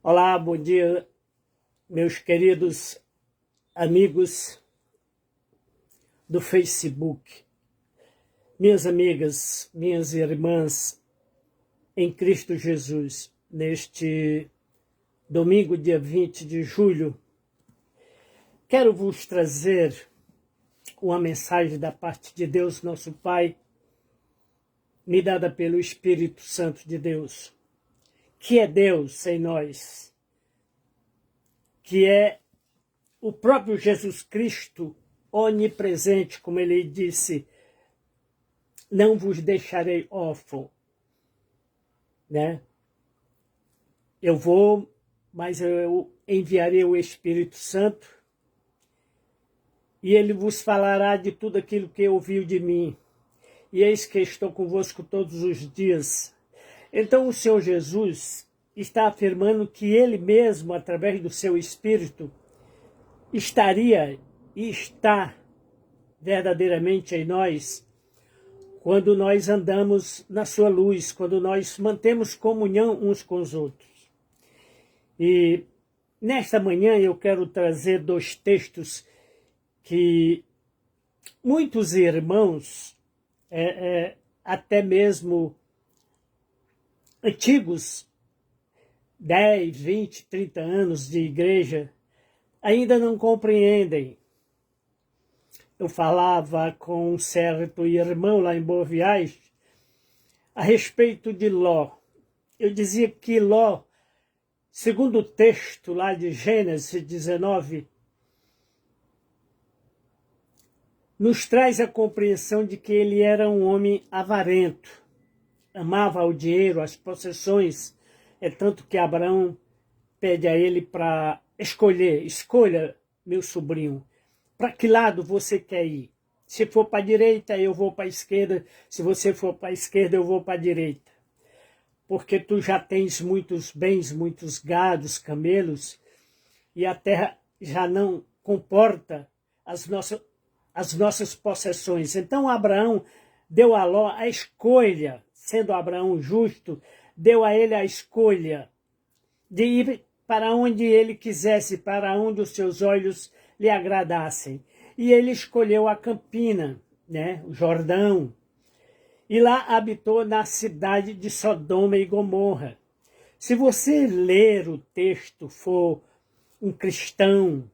Olá, bom dia, meus queridos amigos do Facebook, minhas amigas, minhas irmãs em Cristo Jesus. Neste domingo, dia 20 de julho, quero vos trazer uma mensagem da parte de Deus, nosso Pai, me dada pelo Espírito Santo de Deus, que é Deus em nós, que é o próprio Jesus Cristo onipresente, como ele disse, não vos deixarei órfão, né? Eu vou, mas eu enviarei o Espírito Santo e ele vos falará de tudo aquilo que ouviu de mim. E eis que estou convosco todos os dias. Então o Senhor Jesus está afirmando que ele mesmo, através do seu Espírito, estaria e está verdadeiramente em nós quando nós andamos na sua luz, quando nós mantemos comunhão uns com os outros. E nesta manhã eu quero trazer dois textos que muitos irmãos, até mesmo antigos, 10, 20, 30 anos de igreja, ainda não compreendem. Eu falava com um certo irmão lá em Boa Viagem a respeito de Ló. Eu dizia que Ló, segundo o texto lá de Gênesis 19, nos traz a compreensão de que ele era um homem avarento, amava o dinheiro, as possessões, é tanto que Abraão pede a ele para escolha, meu sobrinho, para que lado você quer ir? Se for para a direita, eu vou para a esquerda. Se você for para a esquerda, eu vou para a direita. Porque tu já tens muitos bens, muitos gados, camelos, e a terra já não comporta as nossas possessões. Então Abraão deu a Ló a escolha, sendo Abraão justo, deu a ele a escolha de ir para onde ele quisesse, para onde os seus olhos lhe agradassem. E ele escolheu a Campina, né, o Jordão, e lá habitou na cidade de Sodoma e Gomorra. Se você ler o texto, for um cristão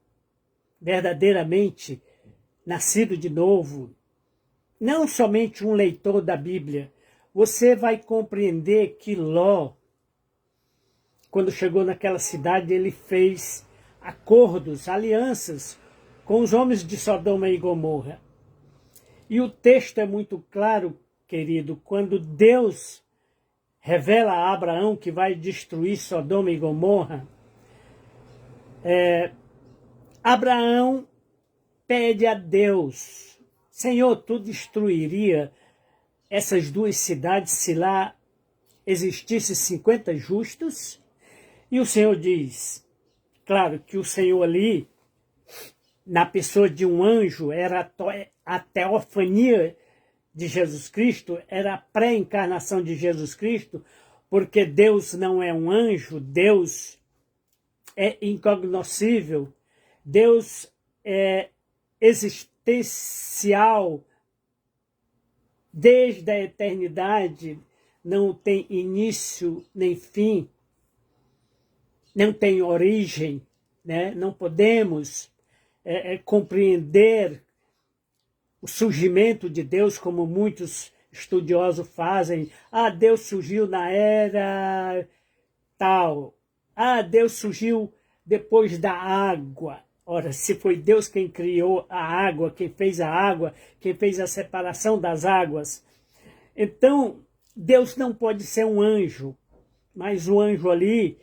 verdadeiramente nascido de novo, não somente um leitor da Bíblia, você vai compreender que Ló, quando chegou naquela cidade, ele fez acordos, alianças com os homens de Sodoma e Gomorra. E o texto é muito claro, querido, quando Deus revela a Abraão que vai destruir Sodoma e Gomorra, Abraão pede a Deus: Senhor, tu destruiria essas duas cidades se lá existisse 50 justos? E o Senhor diz, claro que o Senhor ali, na pessoa de um anjo, era a teofania de Jesus Cristo, era a pré-encarnação de Jesus Cristo, porque Deus não é um anjo, Deus é incognoscível, Deus é existencial, desde a eternidade, não tem início nem fim, não tem origem, né? Não podemos compreender o surgimento de Deus como muitos estudiosos fazem. Ah, Deus surgiu na era tal. Ah, Deus surgiu depois da água. Ora, se foi Deus quem criou a água, quem fez a água, quem fez a separação das águas, então Deus não pode ser um anjo, mas o anjo ali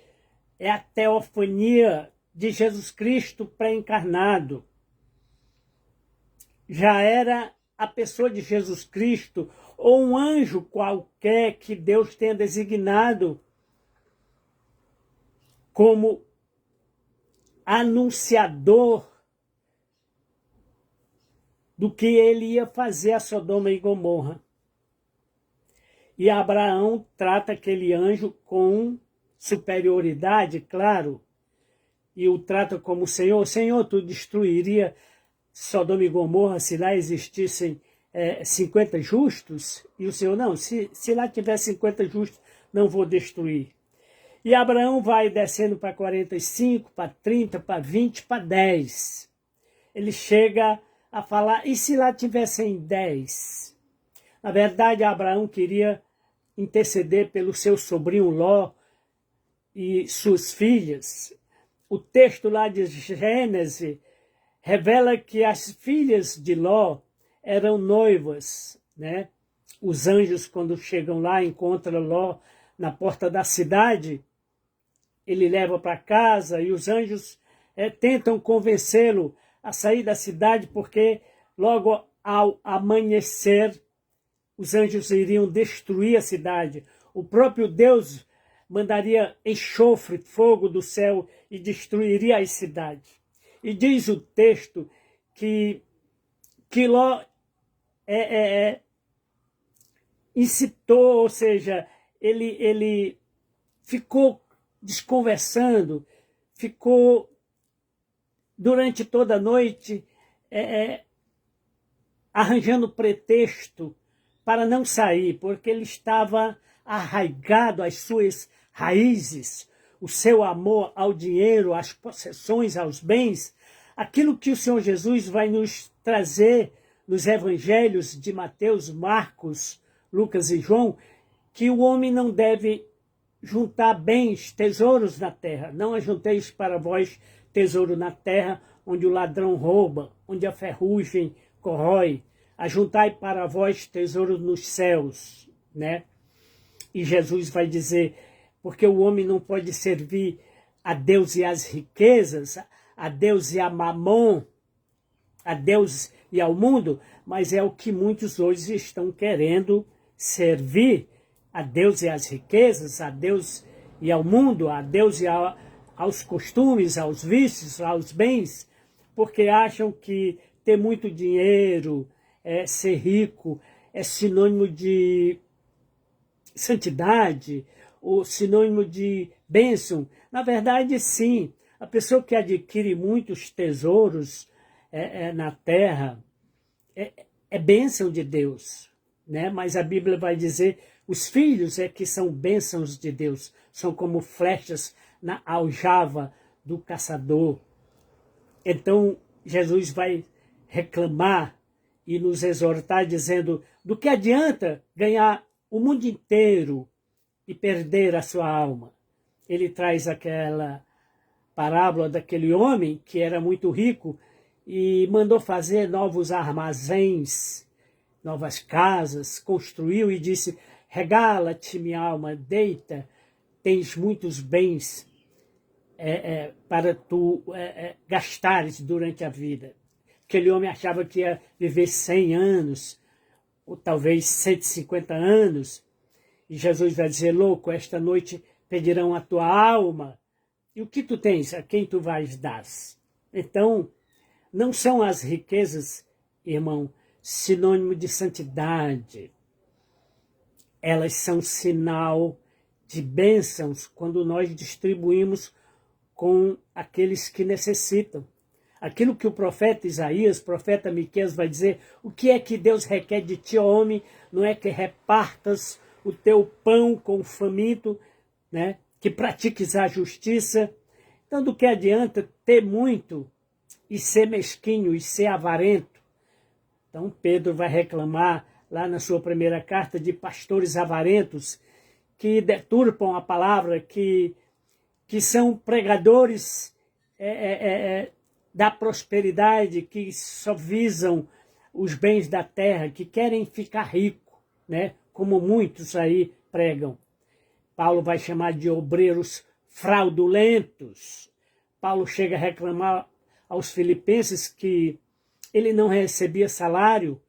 é a teofania de Jesus Cristo pré-encarnado. Já era a pessoa de Jesus Cristo ou um anjo qualquer que Deus tenha designado como anunciador do que ele ia fazer a Sodoma e Gomorra. E Abraão trata aquele anjo com superioridade, claro, e o trata como Senhor. Senhor, tu destruiria Sodoma e Gomorra se lá existissem 50 justos? E o Senhor, não, se lá tiver 50 justos, não vou destruir. E Abraão vai descendo para 45, para 30, para 20, para 10. Ele chega a falar, e se lá tivessem 10? Na verdade, Abraão queria interceder pelo seu sobrinho Ló e suas filhas. O texto lá de Gênesis revela que as filhas de Ló eram noivas, né? Os anjos, quando chegam lá, encontram Ló na porta da cidade, ele leva para casa e os anjos tentam convencê-lo a sair da cidade, porque logo ao amanhecer os anjos iriam destruir a cidade. O próprio Deus mandaria enxofre, fogo do céu e destruiria as cidades. E diz o texto que Ló incitou, ou seja, ele ficou desconversando, ficou durante toda a noite arranjando pretexto para não sair, porque ele estava arraigado às suas raízes, o seu amor ao dinheiro, às possessões, aos bens, aquilo que o Senhor Jesus vai nos trazer nos evangelhos de Mateus, Marcos, Lucas e João, que o homem não deve juntar bens, tesouros na terra. Não ajunteis para vós tesouro na terra, onde o ladrão rouba, onde a ferrugem corrói. Ajuntai para vós tesouro nos céus, né? E Jesus vai dizer, porque o homem não pode servir a Deus e às riquezas, a Deus e a mamon, a Deus e ao mundo, mas é o que muitos hoje estão querendo servir, a Deus e às riquezas, a Deus e ao mundo, a Deus e aos costumes, aos vícios, aos bens, porque acham que ter muito dinheiro, ser rico, é sinônimo de santidade, ou sinônimo de bênção. Na verdade, sim, a pessoa que adquire muitos tesouros na terra é bênção de Deus, né? Mas a Bíblia vai dizer, os filhos que são bênçãos de Deus, são como flechas na aljava do caçador. Então, Jesus vai reclamar e nos exortar dizendo, do que adianta ganhar o mundo inteiro e perder a sua alma? Ele traz aquela parábola daquele homem que era muito rico e mandou fazer novos armazéns, novas casas, construiu e disse, regala-te, minha alma, deita, tens muitos bens para tu gastares durante a vida. Aquele homem achava que ia viver 100 anos, ou talvez 150 anos, e Jesus vai dizer, louco, esta noite pedirão a tua alma, e o que tu tens, a quem tu vais dar? Então, não são as riquezas, irmão, sinônimo de santidade. Elas são sinal de bênçãos quando nós distribuímos com aqueles que necessitam. Aquilo que o profeta Isaías, profeta Miqueias vai dizer, o que é que Deus requer de ti, ó homem? Não é que repartas o teu pão com o faminto, né? Que pratiques a justiça. Então, do que adianta ter muito e ser mesquinho e ser avarento? Então, Pedro vai reclamar lá na sua primeira carta de pastores avarentos que deturpam a palavra, que são pregadores da prosperidade, que só visam os bens da terra, que querem ficar rico, né? Como muitos aí pregam. Paulo vai chamar de obreiros fraudulentos. Paulo chega a reclamar aos filipenses que ele não recebia salário,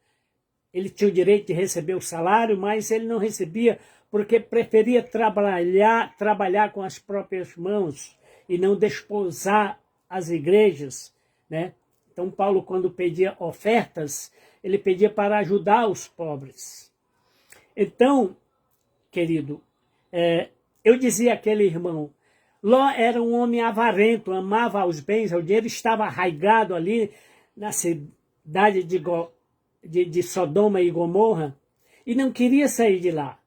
ele tinha o direito de receber o salário, mas ele não recebia porque preferia trabalhar com as próprias mãos e não desposar as igrejas, né? Então Paulo, quando pedia ofertas, ele pedia para ajudar os pobres. Então, querido, Eu dizia àquele irmão, Ló era um homem avarento, amava os bens, o dinheiro, estava arraigado ali na cidade de Sodoma e Gomorra e não queria sair de lá.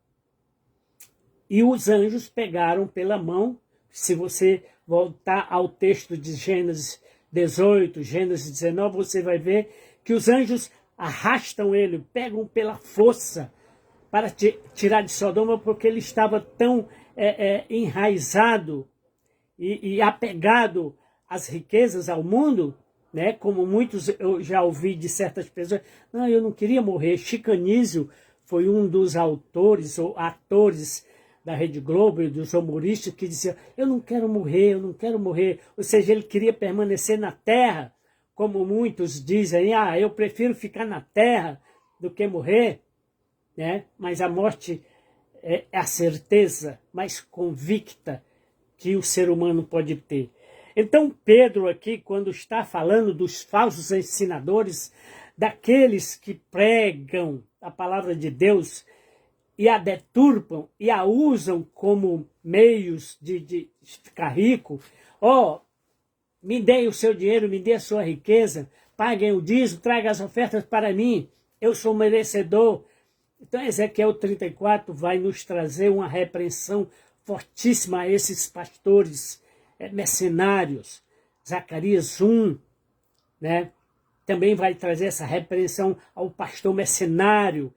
E os anjos pegaram pela mão, se você voltar ao texto de Gênesis 18, Gênesis 19, você vai ver que os anjos arrastam ele, pegam pela força para tirar de Sodoma, porque ele estava tão enraizado e apegado às riquezas, ao mundo, né? Como muitos eu já ouvi de certas pessoas, não, eu não queria morrer. Chico Anísio foi um dos autores ou atores da Rede Globo e dos humoristas que dizia, eu não quero morrer, eu não quero morrer. Ou seja, ele queria permanecer na terra, como muitos dizem, eu prefiro ficar na terra do que morrer, né? Mas a morte é a certeza mais convicta que o ser humano pode ter. Então Pedro aqui, quando está falando dos falsos ensinadores, daqueles que pregam a palavra de Deus e a deturpam e a usam como meios de ficar rico, me dê o seu dinheiro, me dê a sua riqueza, paguem o dízimo, tragam as ofertas para mim, eu sou merecedor. Então Ezequiel 34 vai nos trazer uma repreensão fortíssima a esses pastores mercenários. Zacarias 1, né? Também vai trazer essa repreensão ao pastor mercenário,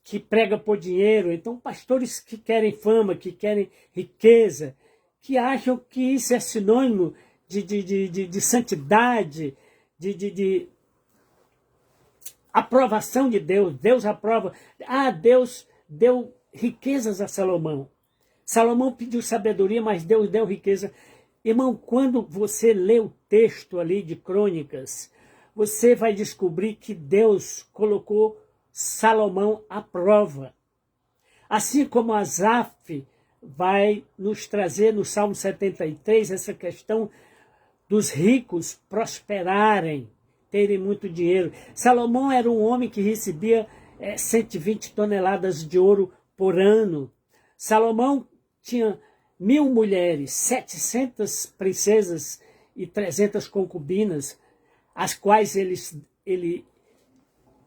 que prega por dinheiro. Então, pastores que querem fama, que querem riqueza, que acham que isso é sinônimo de santidade, de aprovação de Deus. Deus aprova. Deus deu riquezas a Salomão. Salomão pediu sabedoria, mas Deus deu riqueza. Irmão, quando você lê o texto ali de Crônicas, você vai descobrir que Deus colocou Salomão à prova. Assim como Asaf vai nos trazer no Salmo 73 essa questão dos ricos prosperarem, terem muito dinheiro. Salomão era um homem que recebia 120 toneladas de ouro por ano. Salomão tinha 1000 mulheres, 700 princesas e 300 concubinas, as quais ele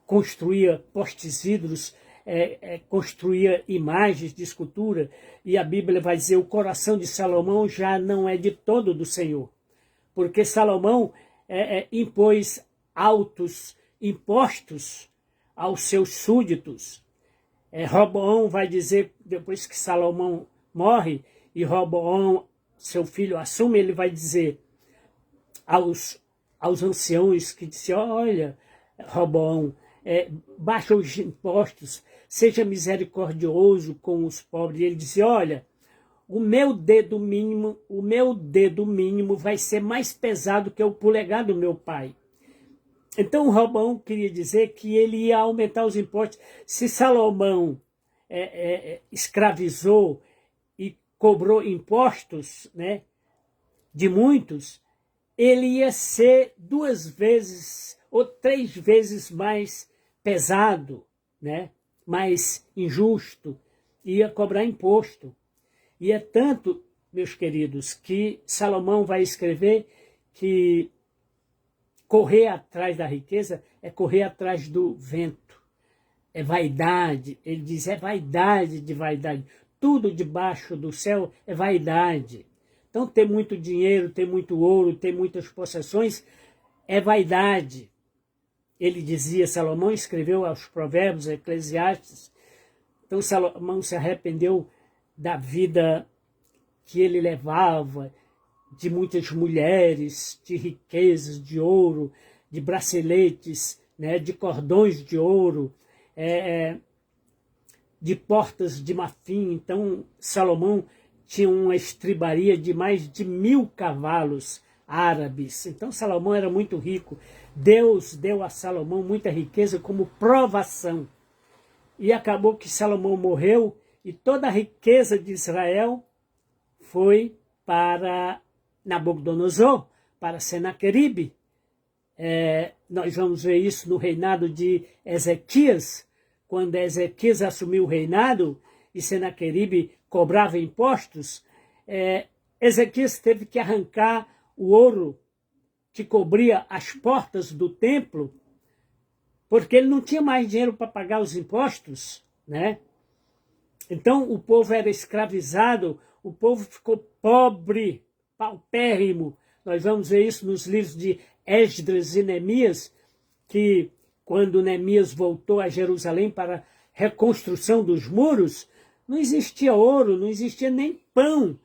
construía postes vidros, construía imagens de escultura, e a Bíblia vai dizer, o coração de Salomão já não é de todo do Senhor, porque Salomão impôs altos impostos aos seus súditos. Roboão vai dizer, depois que Salomão morre, e Roboão, seu filho, assume, ele vai dizer aos anciãos que disseram, olha, Roboão, baixa os impostos, seja misericordioso com os pobres. E ele disse, olha, o meu dedo mínimo vai ser mais pesado que o polegar do meu pai. Então o Roboão queria dizer que ele ia aumentar os impostos. Se Salomão escravizou e cobrou impostos, né, de muitos, ele ia ser 2 vezes ou 3 vezes mais pesado, né, mais injusto, ia cobrar imposto. E é tanto, meus queridos, que Salomão vai escrever que correr atrás da riqueza é correr atrás do vento. É vaidade. Ele diz, é vaidade de vaidade. Tudo debaixo do céu é vaidade. Então, ter muito dinheiro, ter muito ouro, ter muitas possessões é vaidade. Ele dizia, Salomão escreveu aos Provérbios, Eclesiastes. Então, Salomão se arrependeu da vida que ele levava, de muitas mulheres, de riquezas, de ouro, de braceletes, né, de cordões de ouro, de portas de marfim. Então, Salomão tinha uma estribaria de mais de 1000 cavalos árabes. Então, Salomão era muito rico. Deus deu a Salomão muita riqueza como provação. E acabou que Salomão morreu e toda a riqueza de Israel foi para Nabucodonosor, para Senaqueribe. Nós vamos ver isso no reinado de Ezequias. Quando Ezequias assumiu o reinado, e Senaqueribe cobrava impostos, Ezequias teve que arrancar o ouro que cobria as portas do templo, porque ele não tinha mais dinheiro para pagar os impostos, né? Então o povo era escravizado, o povo ficou pobre, paupérrimo. Nós vamos ver isso nos livros de Esdras e Neemias, que quando Neemias voltou a Jerusalém para a reconstrução dos muros, não existia ouro, não existia nem pão.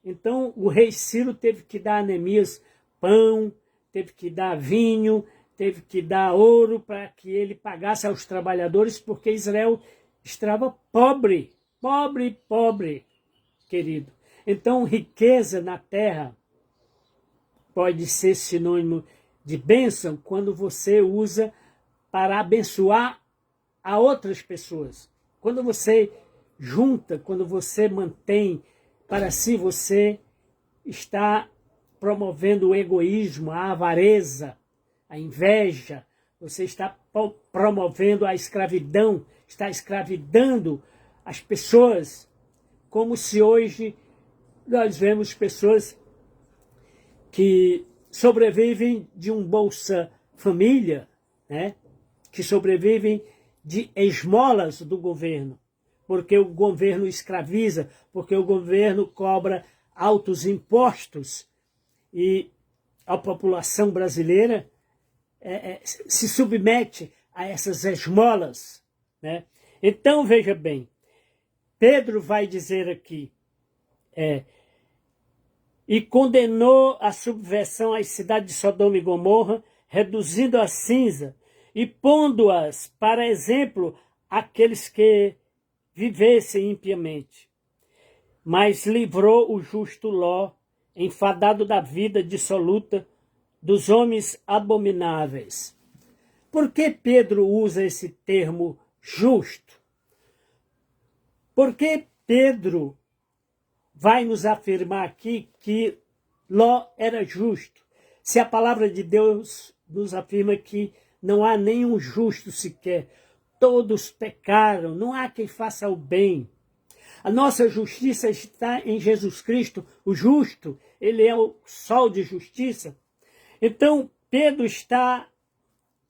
Então o rei Ciro teve que dar a Neemias pão, teve que dar vinho, teve que dar ouro para que ele pagasse aos trabalhadores, porque Israel estava pobre, pobre, querido. Então riqueza na terra pode ser sinônimo de bênção quando você usa para abençoar a outras pessoas. Quando você junta, quando você mantém para si, você está promovendo o egoísmo, a avareza, a inveja, você está promovendo a escravidão, está escravidando as pessoas, como se hoje nós vemos pessoas que sobrevivem de um Bolsa Família, né? Que sobrevivem de esmolas do governo, porque o governo escraviza, porque o governo cobra altos impostos e a população brasileira se submete a essas esmolas, né? Então, veja bem, Pedro vai dizer aqui, e condenou a subversão às cidades de Sodoma e Gomorra, reduzindo a cinza e pondo-as para exemplo àqueles que vivessem impiamente. Mas livrou o justo Ló, enfadado da vida dissoluta dos homens abomináveis. Por que Pedro usa esse termo justo? Porque Pedro vai nos afirmar aqui que Ló era justo. Se a palavra de Deus nos afirma que não há nenhum justo sequer, todos pecaram, não há quem faça o bem. A nossa justiça está em Jesus Cristo, o justo, ele é o sol de justiça. Então, Pedro está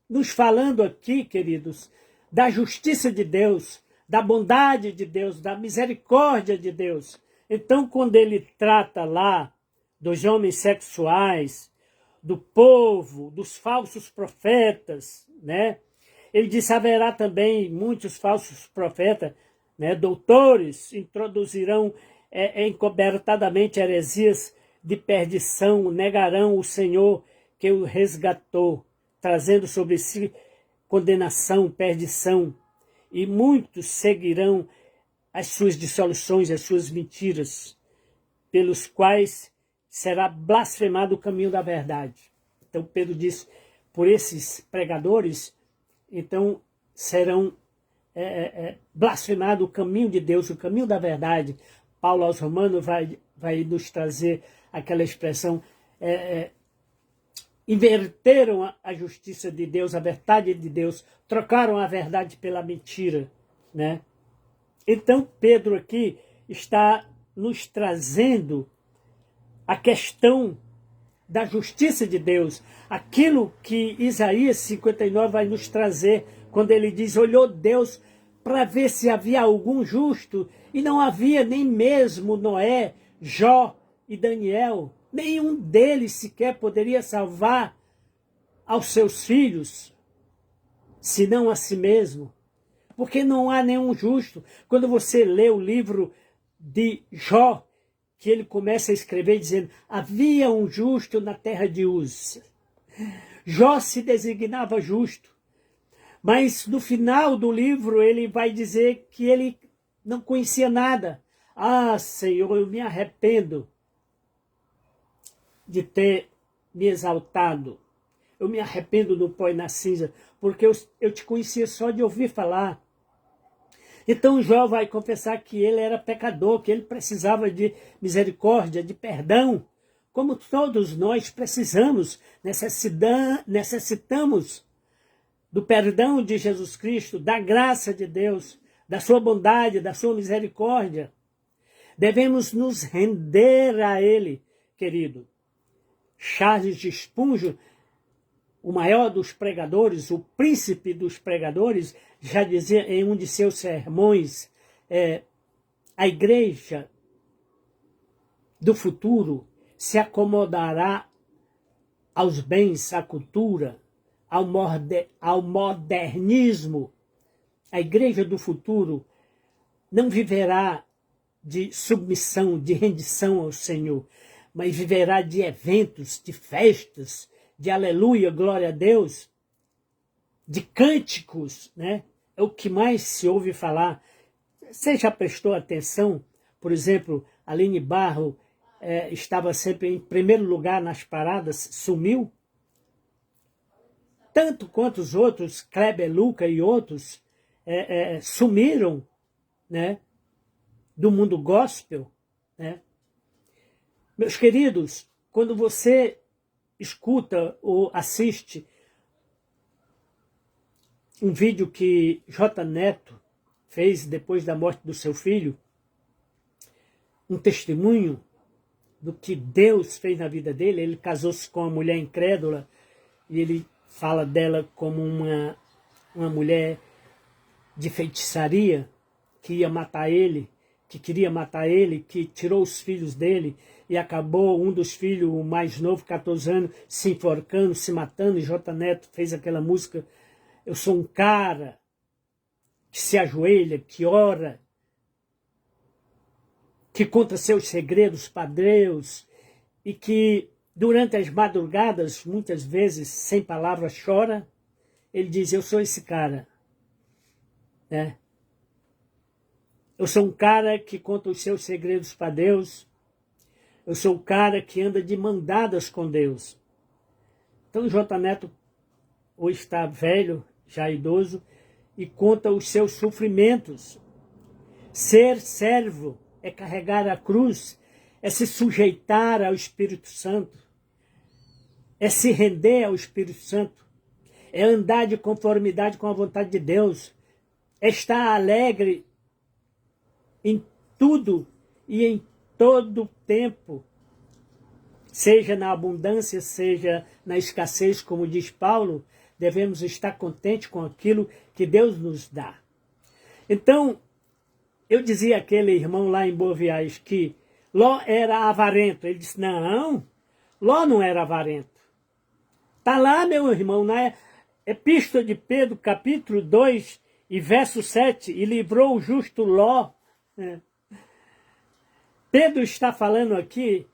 nos falando aqui, queridos, da justiça de Deus, da bondade de Deus, da misericórdia de Deus. Então, quando ele trata lá dos homens sexuais, do povo, dos falsos profetas, né? Ele diz, haverá também muitos falsos profetas, né? Doutores introduzirão encobertadamente heresias de perdição, negarão o Senhor que o resgatou, trazendo sobre si condenação, perdição, e muitos seguirão as suas dissoluções, as suas mentiras, pelos quais será blasfemado o caminho da verdade. Então Pedro diz, por esses pregadores, então serão blasfemado o caminho de Deus, o caminho da verdade. Paulo aos Romanos vai nos trazer aquela expressão, inverteram a justiça de Deus, a verdade de Deus, trocaram a verdade pela mentira, né? Então Pedro aqui está nos trazendo a questão da justiça de Deus, aquilo que Isaías 59 vai nos trazer, quando ele diz, olhou Deus para ver se havia algum justo, e não havia nem mesmo Noé, Jó e Daniel, nenhum deles sequer poderia salvar aos seus filhos, senão a si mesmo, porque não há nenhum justo. Quando você lê o livro de Jó, que ele começa a escrever dizendo, havia um justo na terra de Uz. Jó se designava justo, mas no final do livro ele vai dizer que ele não conhecia nada. Ah, Senhor, eu me arrependo de ter me exaltado. Eu me arrependo do pó e na cinza, porque eu te conhecia só de ouvir falar. Então Jó vai confessar que ele era pecador, que ele precisava de misericórdia, de perdão, como todos nós precisamos, necessitamos do perdão de Jesus Cristo, da graça de Deus, da sua bondade, da sua misericórdia. Devemos nos render a Ele, querido. Charles de Spurgeon, o maior dos pregadores, o príncipe dos pregadores, já dizia em um de seus sermões, a igreja do futuro se acomodará aos bens, à cultura, ao modernismo. A igreja do futuro não viverá de submissão, de rendição ao Senhor, mas viverá de eventos, de festas, de aleluia, glória a Deus, de cânticos, né? É o que mais se ouve falar. Você já prestou atenção? Por exemplo, Aline Barro estava sempre em primeiro lugar nas paradas, sumiu? Tanto quanto os outros, Kleber Luca e outros, sumiram, né, do mundo gospel, né? Meus queridos, quando você escuta ou assiste um vídeo que J. Neto fez depois da morte do seu filho, um testemunho do que Deus fez na vida dele. Ele casou-se com uma mulher incrédula e ele fala dela como uma mulher de feitiçaria que ia matar ele, que queria matar ele, que tirou os filhos dele e acabou um dos filhos, o mais novo, 14 anos, se enforcando, se matando. E J. Neto fez aquela música, eu sou um cara que se ajoelha, que ora, que conta seus segredos para Deus e que durante as madrugadas, muitas vezes, sem palavras, chora. Ele diz, eu sou esse cara, né? Eu sou um cara que conta os seus segredos para Deus. Eu sou o cara que anda de mão dadas com Deus. Então, J. Neto hoje está velho, já idoso, e conta os seus sofrimentos. Ser servo é carregar a cruz, é se sujeitar ao Espírito Santo, é se render ao Espírito Santo, é andar de conformidade com a vontade de Deus, é estar alegre em tudo e em todo tempo, seja na abundância, seja na escassez, como diz Paulo, devemos estar contentes com aquilo que Deus nos dá. Então, eu dizia àquele irmão lá em Boa Viagem que Ló era avarento. Ele disse, não, Ló não era avarento. Está lá, meu irmão, na Epístola de Pedro, capítulo 2 e verso 7, e livrou o justo Ló. Pedro está falando aqui,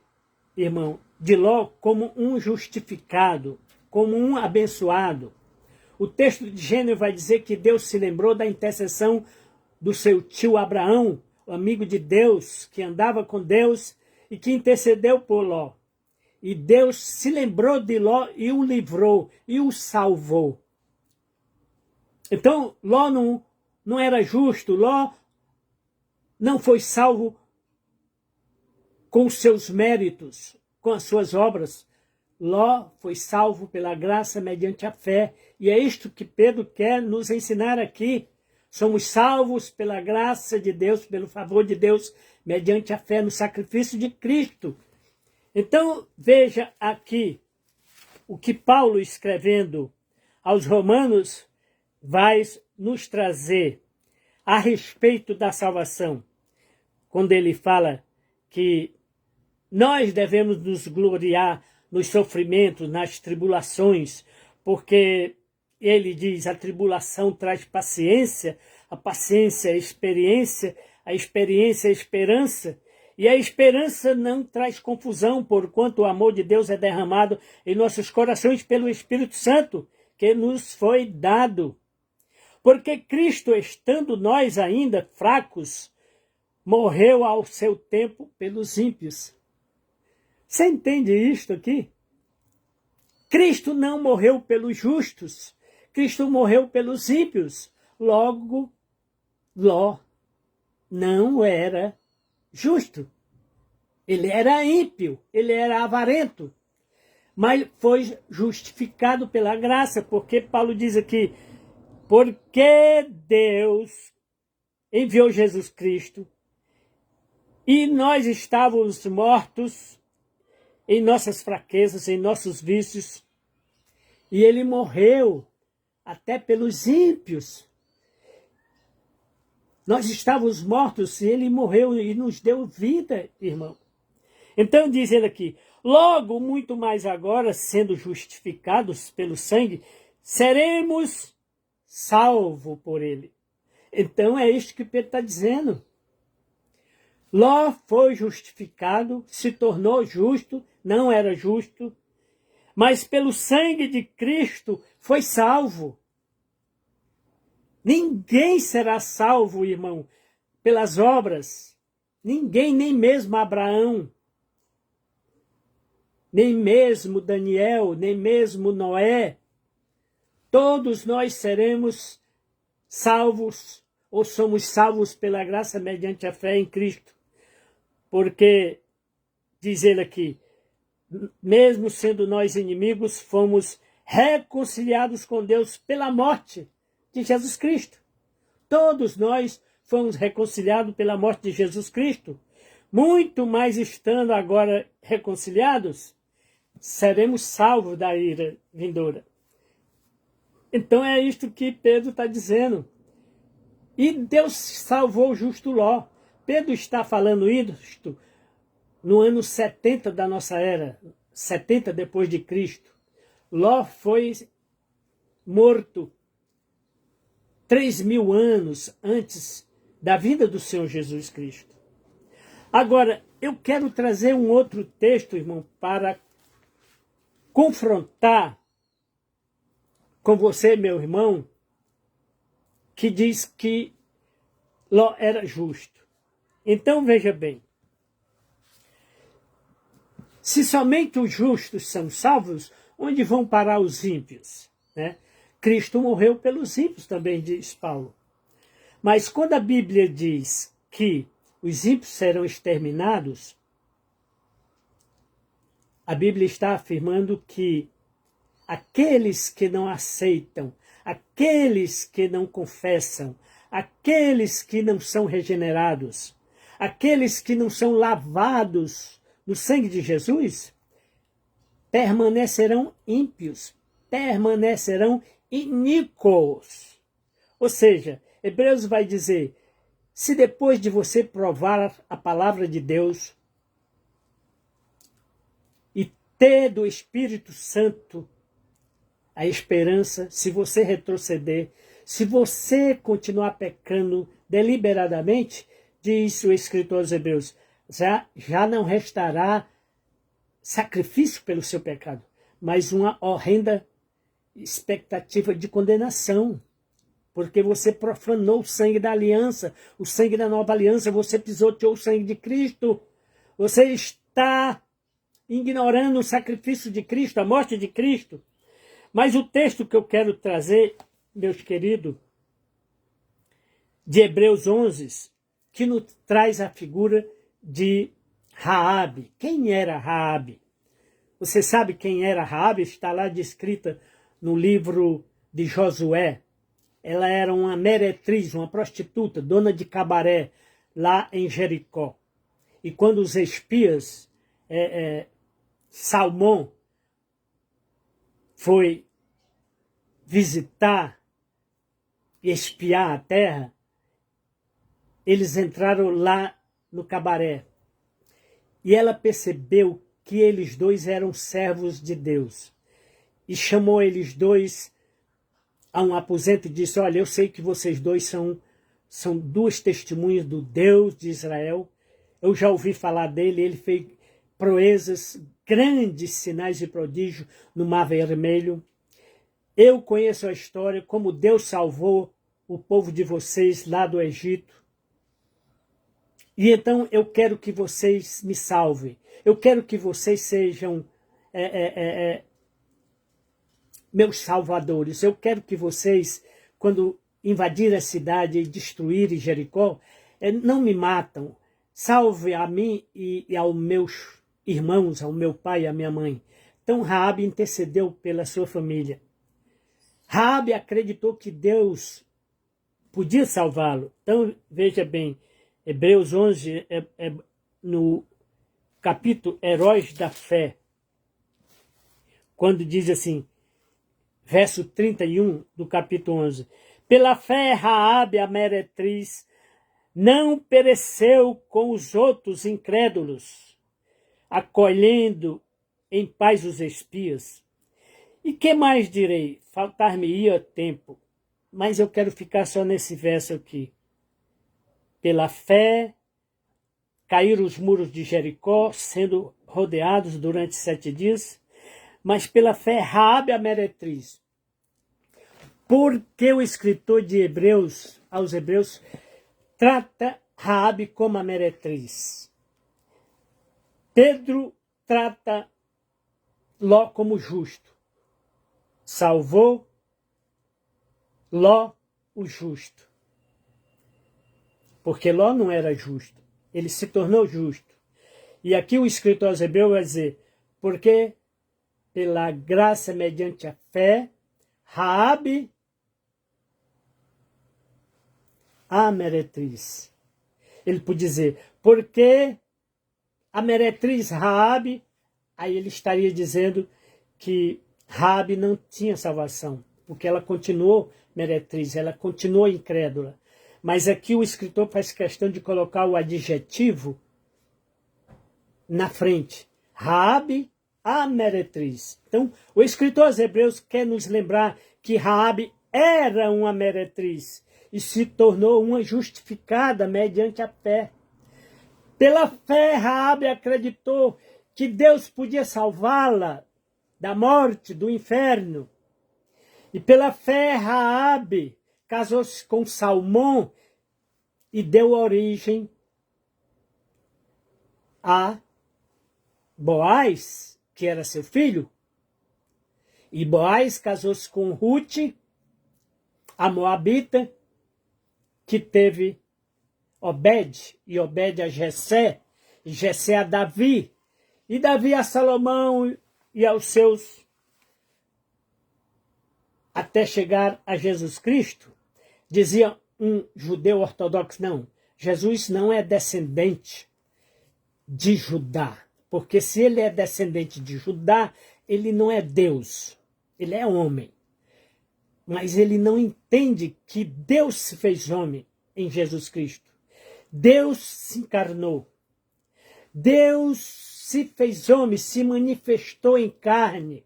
irmão, de Ló como um justificado, como um abençoado. O texto de Gênesis vai dizer que Deus se lembrou da intercessão do seu tio Abraão, o amigo de Deus, que andava com Deus e que intercedeu por Ló. E Deus se lembrou de Ló e o livrou, e o salvou. Então, Ló não era justo, Ló não foi salvo com os seus méritos, com as suas obras. Ló foi salvo pela graça mediante a fé. E é isto que Pedro quer nos ensinar aqui. Somos salvos pela graça de Deus, pelo favor de Deus, mediante a fé no sacrifício de Cristo. Então, veja aqui o que Paulo, escrevendo aos Romanos, vai nos trazer a respeito da salvação. Quando ele fala que nós devemos nos gloriar nos sofrimentos, nas tribulações, porque ele diz, a tribulação traz paciência, a paciência é experiência, a experiência é esperança, e a esperança não traz confusão, porquanto o amor de Deus é derramado em nossos corações pelo Espírito Santo, que nos foi dado. Porque Cristo, estando nós ainda fracos, morreu ao seu tempo pelos ímpios. Você entende isto aqui? Cristo não morreu pelos justos, Cristo morreu pelos ímpios. Logo, Ló não era justo. Ele era ímpio, ele era avarento. Mas foi justificado pela graça, porque Paulo diz aqui, porque Deus enviou Jesus Cristo, e nós estávamos mortos em nossas fraquezas, em nossos vícios, e ele morreu até pelos ímpios. Nós estávamos mortos e ele morreu e nos deu vida, irmão. Então diz ele aqui, logo, muito mais agora, sendo justificados pelo sangue, seremos salvos por ele. Então é isto que Pedro está dizendo. Ló foi justificado, se tornou justo, não era justo, mas pelo sangue de Cristo foi salvo. Ninguém será salvo, irmão, pelas obras. Ninguém, nem mesmo Abraão, nem mesmo Daniel, nem mesmo Noé. Todos nós seremos salvos, ou somos salvos pela graça mediante a fé em Cristo. Porque, diz ele aqui, mesmo sendo nós inimigos, fomos reconciliados com Deus pela morte de Jesus Cristo. Todos nós fomos reconciliados pela morte de Jesus Cristo. Muito mais estando agora reconciliados, seremos salvos da ira vindoura. Então é isto que Pedro está dizendo. E Deus salvou o justo Ló. Pedro está falando isto no ano 70 da nossa era, 70 depois de Cristo. Ló foi morto 3.000 anos antes da vida do Senhor Jesus Cristo. Agora, eu quero trazer um outro texto, irmão, para confrontar com você, meu irmão, que diz que Ló era justo. Então, veja bem, se somente os justos são salvos, onde vão parar os ímpios? Né? Cristo morreu pelos ímpios também, diz Paulo. Mas quando a Bíblia diz que os ímpios serão exterminados, a Bíblia está afirmando que aqueles que não aceitam, aqueles que não confessam, aqueles que não são regenerados, aqueles que não são lavados no sangue de Jesus, permanecerão ímpios, permanecerão iníquos. Ou seja, Hebreus vai dizer, se depois de você provar a palavra de Deus e ter do Espírito Santo a esperança, se você retroceder, se você continuar pecando deliberadamente, diz o escritor aos Hebreus, já não restará sacrifício pelo seu pecado, mas uma horrenda expectativa de condenação, porque você profanou o sangue da aliança, o sangue da nova aliança, você pisoteou o sangue de Cristo, você está ignorando o sacrifício de Cristo, a morte de Cristo. Mas o texto que eu quero trazer, meus queridos, de Hebreus 11, que nos traz a figura de Raabe. Quem era Raabe? Você sabe quem era Raabe? Está lá descrita no livro de Josué. Ela era uma meretriz, uma prostituta, dona de cabaré, lá em Jericó. E quando os espias, Salmão, foi visitar e espiar a terra, eles entraram lá no cabaré. E ela percebeu que eles dois eram servos de Deus. E chamou eles dois a um aposento e disse, olha, eu sei que vocês dois são duas testemunhas do Deus de Israel. Eu já ouvi falar dele, ele fez proezas, grandes sinais e prodígios no Mar Vermelho. Eu conheço a história, como Deus salvou o povo de vocês lá do Egito. E então eu quero que vocês me salvem. Eu quero que vocês sejam meus salvadores. Eu quero que vocês, quando invadirem a cidade e destruírem Jericó, não me matam. Salve a mim e aos meus irmãos, ao meu pai e à minha mãe. Então Raabe intercedeu pela sua família. Raabe acreditou que Deus podia salvá-lo. Então, veja bem, Hebreus 11, no capítulo Heróis da Fé, quando diz assim, verso 31 do capítulo 11, pela fé Raabe, a meretriz, não pereceu com os outros incrédulos, acolhendo em paz os espias. E que mais direi? Faltar-me-ia tempo, mas eu quero ficar só nesse verso aqui. Pela fé, caíram os muros de Jericó, sendo rodeados durante 7 dias, mas pela fé Raabe, a meretriz. Porque o escritor de Hebreus, aos Hebreus, trata Raabe como a meretriz. Pedro trata Ló como justo. Salvou Ló, o justo. Porque Ló não era justo. Ele se tornou justo. E aqui o escritor aos Hebreus vai dizer, porque pela graça mediante a fé, Raabe, a meretriz. Ele pode dizer, porque a meretriz Raabe, aí ele estaria dizendo que Raabe não tinha salvação, porque ela continuou meretriz, ela continuou incrédula. Mas aqui o escritor faz questão de colocar o adjetivo na frente. Raabe, a meretriz. Então, o escritor aos Hebreus quer nos lembrar que Raabe era uma meretriz e se tornou uma justificada mediante a fé. Pela fé, Raabe acreditou que Deus podia salvá-la da morte, do inferno. E pela fé, Raabe casou-se com Salmão e deu origem a Boaz, que era seu filho. E Boaz casou-se com Ruth, a moabita, que teve Obed, e Obed a Jessé, e Jessé a Davi, e Davi a Salomão e aos seus, até chegar a Jesus Cristo. Dizia um judeu ortodoxo, não, Jesus não é descendente de Judá, porque se ele é descendente de Judá, ele não é Deus, ele é homem. Mas ele não entende que Deus se fez homem em Jesus Cristo. Deus se encarnou. Deus se fez homem, se manifestou em carne.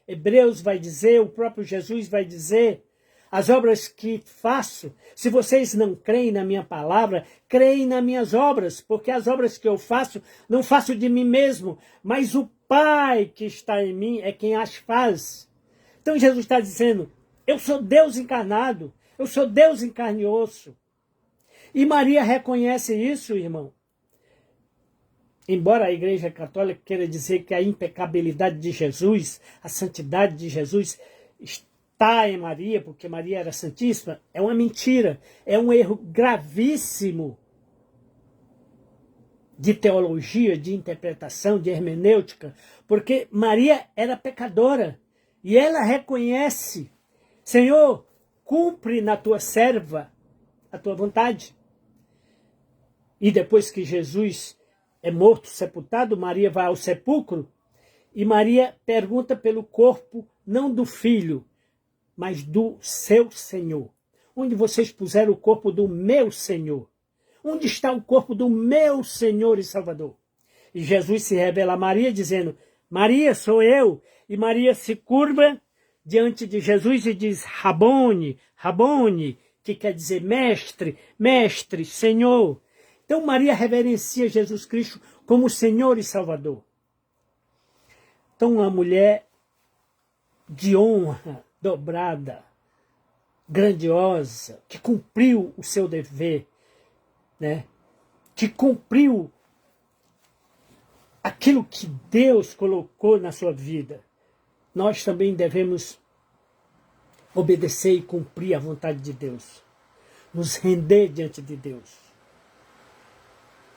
Hebreus vai dizer, o próprio Jesus vai dizer, as obras que faço, se vocês não creem na minha palavra, creem nas minhas obras, porque as obras que eu faço, não faço de mim mesmo, mas o Pai que está em mim é quem as faz. Então Jesus está dizendo, eu sou Deus encarnado, eu sou Deus em carne e osso. E Maria reconhece isso, irmão. Embora a Igreja Católica queira dizer que a impecabilidade de Jesus, a santidade de Jesus está em Maria, porque Maria era santíssima, é uma mentira, é um erro gravíssimo de teologia, de interpretação, de hermenêutica, porque Maria era pecadora e ela reconhece, Senhor, cumpre na tua serva a tua vontade. E depois que Jesus é morto, sepultado, Maria vai ao sepulcro e Maria pergunta pelo corpo, não do filho, mas do seu Senhor. Onde vocês puseram o corpo do meu Senhor? Onde está o corpo do meu Senhor e Salvador? E Jesus se revela a Maria dizendo, Maria, sou eu. E Maria se curva diante de Jesus e diz, Rabone, Rabone, que quer dizer mestre, mestre, Senhor. Então Maria reverencia Jesus Cristo como Senhor e Salvador. Então uma mulher de honra dobrada, grandiosa, que cumpriu o seu dever, né? Que cumpriu aquilo que Deus colocou na sua vida. Nós também devemos obedecer e cumprir a vontade de Deus. Nos render diante de Deus.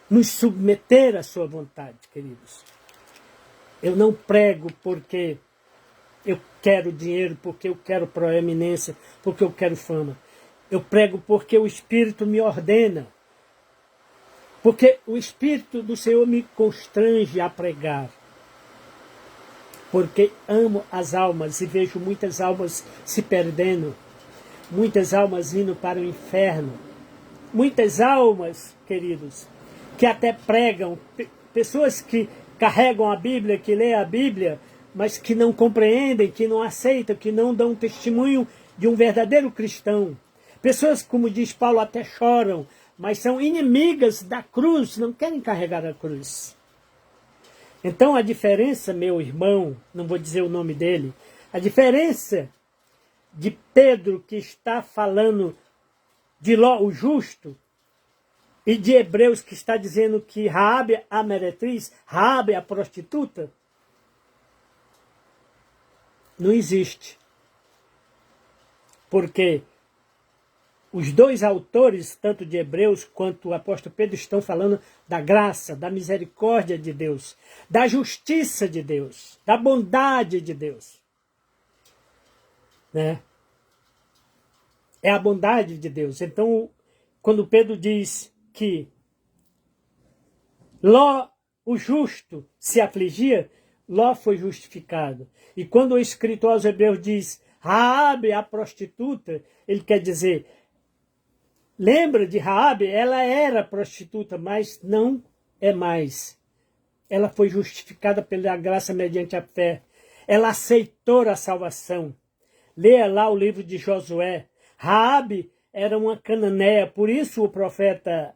Nos submeter à sua vontade, queridos. Eu não prego porque eu quero dinheiro, porque eu quero proeminência, porque eu quero fama. Eu prego porque o Espírito me ordena. Porque o Espírito do Senhor me constrange a pregar. Porque amo as almas e vejo muitas almas se perdendo. Muitas almas indo para o inferno. Muitas almas, queridos, que até pregam. Pessoas que carregam a Bíblia, que lêem a Bíblia, mas que não compreendem, que não aceitam, que não dão testemunho de um verdadeiro cristão. Pessoas, como diz Paulo, até choram, mas são inimigas da cruz, não querem carregar a cruz. Então a diferença, meu irmão, não vou dizer o nome dele, a diferença de Pedro, que está falando de Ló, o justo, e de Hebreus, que está dizendo que Raabe a meretriz, Raabe a prostituta, não existe. Porque os dois autores, tanto de Hebreus quanto o apóstolo Pedro, estão falando da graça, da misericórdia de Deus, da justiça de Deus, da bondade de Deus. Né? É a bondade de Deus. Então, quando Pedro diz que Ló, o justo, se afligia, Ló foi justificado. E quando o escritor aos Hebreus diz Raabe, a prostituta, ele quer dizer, lembra de Raabe? Ela era prostituta, mas não é mais. Ela foi justificada pela graça mediante a fé. Ela aceitou a salvação. Leia lá o livro de Josué. Raabe era uma cananeia, por isso o profeta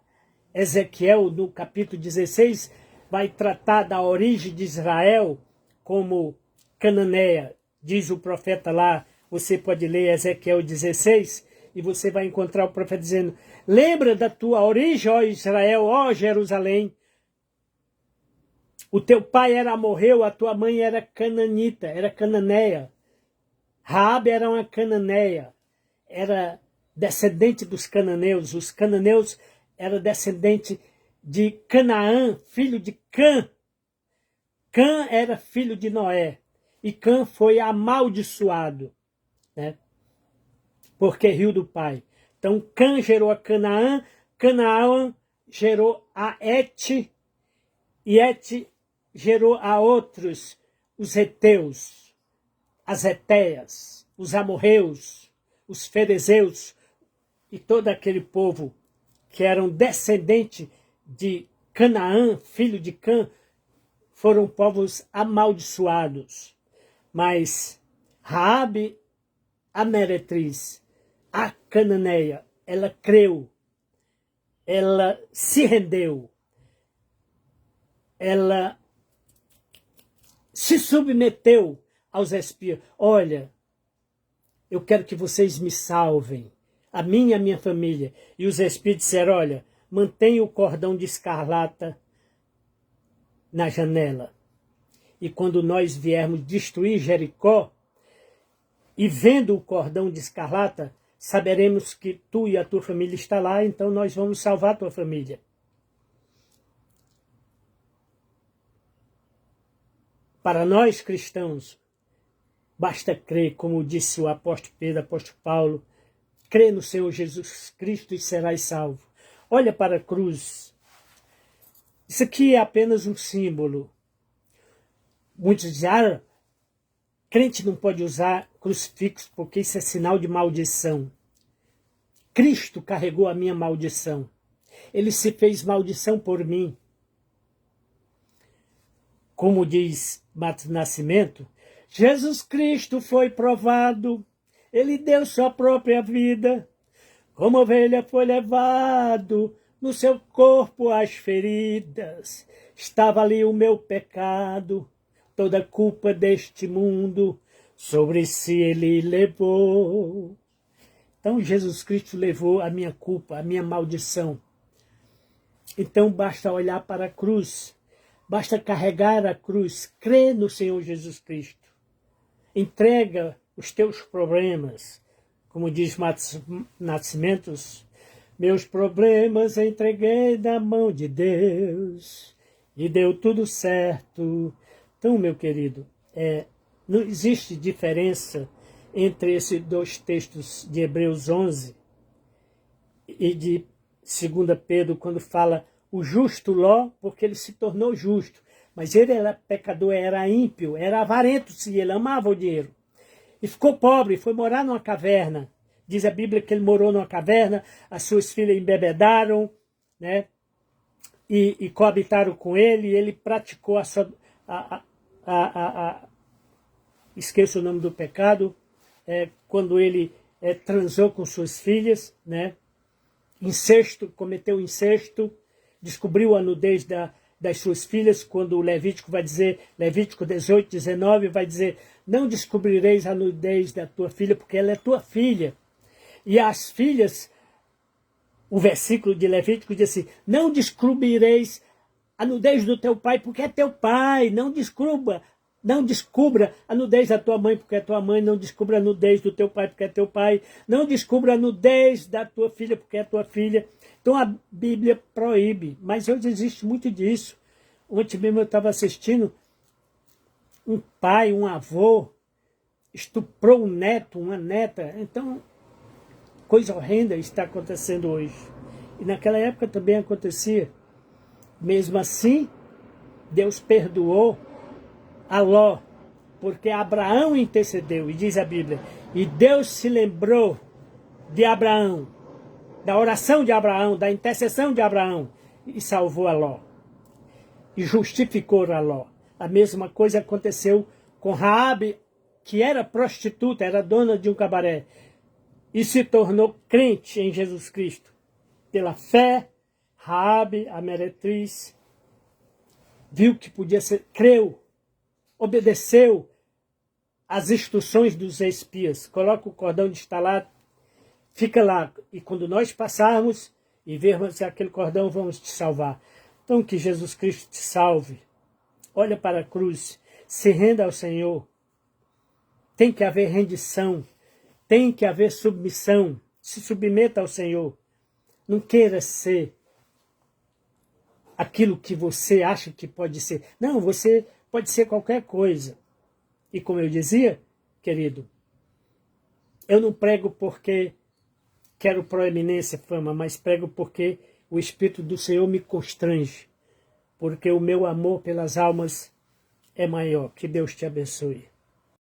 Ezequiel, no capítulo 16, vai tratar da origem de Israel como cananeia. Diz o profeta lá, você pode ler Ezequiel 16, e você vai encontrar o profeta dizendo, lembra da tua origem, ó Israel, ó Jerusalém. O teu pai era amorreu, a tua mãe era cananita, era cananeia. Raabe era uma cananeia, era descendente dos cananeus. Os cananeus eram descendente de Canaã, filho de Cã. Cã era filho de Noé. E Cã foi amaldiçoado, né? Porque riu do pai. Então Cã gerou a Canaã, Canaã gerou a Et, e Et gerou a outros, os heteus, as hetéias, os amorreus, os ferezeus e todo aquele povo que eram descendente de Canaã, filho de Cã, foram povos amaldiçoados. Mas Raabe, a meretriz, a cananeia, ela creu, ela se rendeu, ela se submeteu aos espias. Olha, eu quero que vocês me salvem, a mim e a minha família. E os espias disseram, olha, mantenha o cordão de escarlata na janela. E quando nós viermos destruir Jericó, e vendo o cordão de escarlata, saberemos que tu e a tua família está lá, então nós vamos salvar a tua família. Para nós cristãos, basta crer, como disse o apóstolo Pedro, o apóstolo Paulo, crê no Senhor Jesus Cristo e serás salvo. Olha para a cruz. Isso aqui é apenas um símbolo. Muitos dizem, crente não pode usar crucifixo porque isso é sinal de maldição. Cristo carregou a minha maldição. Ele se fez maldição por mim. Como diz Matos Nascimento, Jesus Cristo foi provado, ele deu sua própria vida, como ovelha foi levado, no seu corpo as feridas, estava ali o meu pecado, toda a culpa deste mundo, sobre si ele levou. Então Jesus Cristo levou a minha culpa, a minha maldição. Então basta olhar para a cruz, basta carregar a cruz, crer no Senhor Jesus Cristo. Entrega os teus problemas, como diz Matos Nascimentos, meus problemas entreguei na mão de Deus e deu tudo certo. Então, meu querido, não existe diferença entre esses dois textos de Hebreus 11 e de 2 Pedro, quando fala o justo Ló, porque ele se tornou justo. Mas ele era pecador, era ímpio, era avarento, sim, ele amava o dinheiro. E ficou pobre, foi morar numa caverna. Diz a Bíblia que ele morou numa caverna, as suas filhas embebedaram, né? E coabitaram com ele, e ele praticou esqueço o nome do pecado, quando ele transou com suas filhas, né? Incesto, cometeu incesto, descobriu a nudez das suas filhas, quando o Levítico vai dizer, Levítico 18, 19, vai dizer, não descobrireis a nudez da tua filha, porque ela é tua filha. E as filhas, o versículo de Levítico diz assim, não descobrireis a nudez do teu pai, porque é teu pai, não descubra a nudez da tua mãe, porque é tua mãe, não descubra a nudez do teu pai, porque é teu pai, não descubra a nudez da tua filha, porque é tua filha. Então a Bíblia proíbe, mas hoje existe muito disso. Ontem mesmo eu estava assistindo, um pai, um avô, estuprou um neto, uma neta. Então, coisa horrenda está acontecendo hoje. E naquela época também acontecia. Mesmo assim, Deus perdoou a Ló, porque Abraão intercedeu, e diz a Bíblia, e Deus se lembrou de Abraão, da oração de Abraão, da intercessão de Abraão, e salvou a Ló, e justificou a Ló. A mesma coisa aconteceu com Raabe, que era prostituta, era dona de um cabaré, e se tornou crente em Jesus Cristo. Pela fé, Raabe, a meretriz, viu que podia ser, creu, obedeceu às instruções dos espias. Coloca o cordão de estalar, fica lá. E quando nós passarmos e vermos aquele cordão, vamos te salvar. Então que Jesus Cristo te salve. Olha para a cruz, se renda ao Senhor. Tem que haver rendição, tem que haver submissão. Se submeta ao Senhor. Não queira ser aquilo que você acha que pode ser. Não, você pode ser qualquer coisa. E como eu dizia, querido, eu não prego porque quero proeminência, fama, mas prego porque o Espírito do Senhor me constrange. Porque o meu amor pelas almas é maior. Que Deus te abençoe.